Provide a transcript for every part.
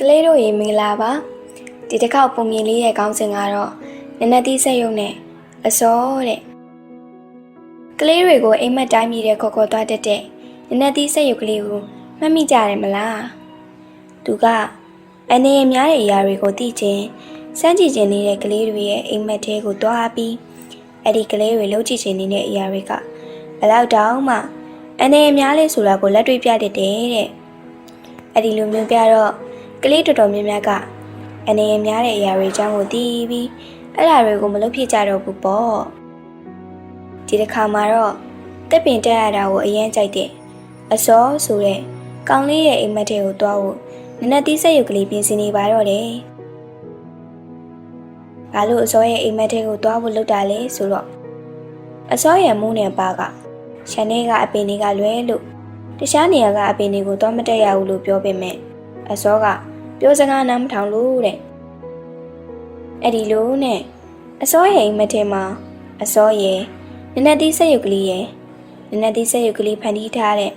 လေးတို့ရေမင်္ဂလာပါဒီတစ်ခေါက်ပုံမြင်လေးရဲ့ခေါင်းစဉ်ကတော့နနက်သီးဆက်ရုံနဲ့အစောတဲ့ကလေးတွေကိုအိမ်မက်တိုင်းမြည်တဲ့ခေါ်သွားတတ်တဲ့နနက်သီးဆက်ရုပ်ကလေးကိုမှတ်မိကြတယ်မလားသူကအနေအများတဲ့အရာတွေကိုသိချင်းစမ်းကြည့်ခြင်းနေတဲ့ကလေးတွေရဲ့အိမ်မက်ထဲကိုတွားပြီးအဲ့ဒီကလေးတွေလှုပ်ကြည့်ခြင်းနေတဲ့အရာတွေကဘယ်လောက်တောင်မှအနေအများလေးဆိုတာကိုလက်တွေ့ပြတတ်တယ်တဲ့အဲ့ဒီလိုမျိုးပြတော့ကလေးတော်တော်များများကအနေအများတဲ့အရာတွေအကြောင်းကိုသိပြီးအဲ့ဒါတွေကိုမလုပ်ဖြစ်ကြတော့ဘူးပေါ့ဒီတစ်ခါမှာတော့တက်ပင်တက်ရတာကိုအရင်ကြိုက်တဲ့အစောဆိုတဲ့ကောင်လေးရဲ့အိမ်မက်ထဲကိုတွားဖို့နနက်သီးဆက်ရုပ်ကလေးပြင်ဆင်နေပါတော့တယ်ဘာလို့အစောရဲ့အိမ်မက်ထဲကိုတွားဖို့လုပ်တာလဲဆိုတော့အစောရဲ့မိုးနယ်ပါကရှန်နေကအပင်တွေကလွဲလို့တခြားနေရာကအပင်တွေကိုတွားမတက်ရဘူးလို့ပြောပေမဲ့အစောကပြောစကားနားမထောင်လို့တဲ့အဲ့ဒီလိုနဲ့အစောရဲ့အိမ်မက်ထဲမှာအစောရဲ့နနက်သီးဆက်ရုပ်ကလေးရဲ့နနက်သီးဆက်ရုပ်ကလေးဖန်တီးထားတဲ့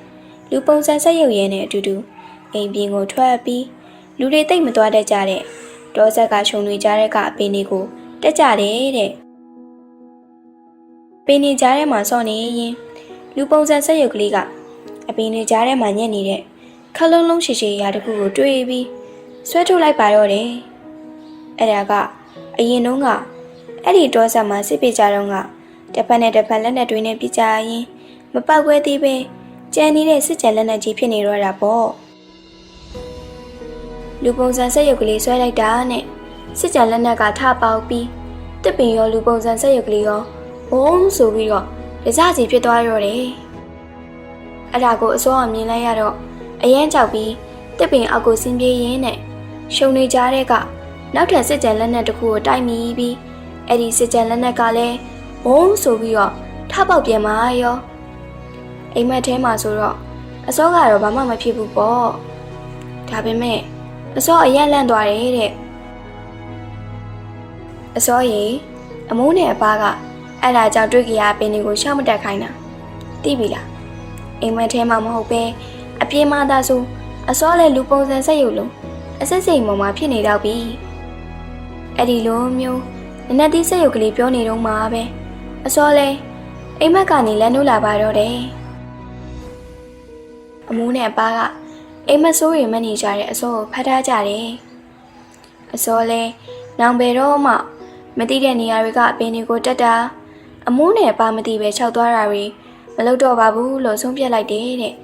လူပုံစံဆက်ရုပ်ရဲ့နဲ့အတူတူအိမ်ပြင်ကိုထွက်ပြီးလူတွေတိတ်မသွားတတ်ကြတဲ့တောဆက်ကခြုံတွေကြားတဲ့ကအပင်တွေကိုတက်ကြတယ်တဲ့ပင်တွေကြားထဲမှာစော့နေရင်လူပုံစံဆက်ရုပ်ကလေးကအပင်တွေကြားထဲမှာညက်နေတဲ့ခက်လုံးလုံးရှည်ရှည်ရာတစ်ခုကိုတွေ့ပြီးဆွဲထုတ်လိုက်ပါတော့တယ်အဲ့ဒါကအရင်တုန်းကအဲ့ဒီတောဆက်မှာစစ်ပေးကြတော့ကတစ်ဖက်နဲ့တစ်ဖက်လက်နဲ့တွင်းနဲ့ပြကြရင်မပောက်ခွဲသေးပဲကြံနေတဲ့စစ်ကြံလက်နဲ့ကြီးဖြစ်နေတော့တာပေါ့လူပုံစံဆက်ရုပ်ကလေးဆွဲလိုက်တာနဲ့စစ်ကြံလက်နဲ့ကထပေါက်ပြီးတစ်ပင်ရောလူပုံစံဆက်ရုပ်ကလေးရောဘုံဆိုပြီးတော့ကြစစီဖြစ်သွားတော့တယ်အဲ့ဒါကိုအစောအမြင်လိုက်ရတော့အရန်ကြောက်ပြီးတစ်ပင်အောက်ကိုဆင်းပြေးရင်းနဲ့ရှုံနေကြတဲ့ကနောက်ထပ်စစ်ကြံလက်နဲ့တစ်ခုကိုတိုက်မိပြီးအဲ့ဒီစစ်ကြံလက်နဲ့ကလည်းဘုံဆိုပြီးတော့ထပေါက်ပြန်มาရောအိမ်မက်ထဲမှာဆိုတော့အစောကတော့ဘာမှမဖြစ်ဘူးပေါ့ဒါပေမဲ့အစောအရက်လန့်သွားတယ်တဲ့အစောရေအမိုးနဲ့အပားကအဲ့ဒါကြောင့်တွေ့ကြရပင်တွေကိုရှောက်မတက်ခိုင်းတာသိပြီလားအိမ်မက်ထဲမှာမဟုတ်ပဲအပြေးမသားဆိုအစောလည်းလူပုံစံဆက်ရုပ်လုံးအစစ်စိမ်ပေါ်မှာဖြစ်နေတော့ပြီအဲ့ဒီလိုမျိုးနနက်သီးဆက်ရုပ်ကလေးပြောနေတော့မှာပဲအစောလဲအိမ်မက်ကနေလမ်းနိုးလာပါတော့တယ်အမိုးနဲ့အပားကအိမ်မက်ဆိုးရီမနေကြတဲ့အစောကိုဖတ်ထားကြတယ်အစောလဲနောင်ဘယ်တော့မှမသိတဲ့နေရာတွေကအပင်တွေကိုတက်တာအမိုးနဲ့အပားမသိပဲခြောက်သွားတာတွေမလုပ်တော့ပါဘူးလို့ဆုံးဖြတ်လိုက်တယ်တဲ့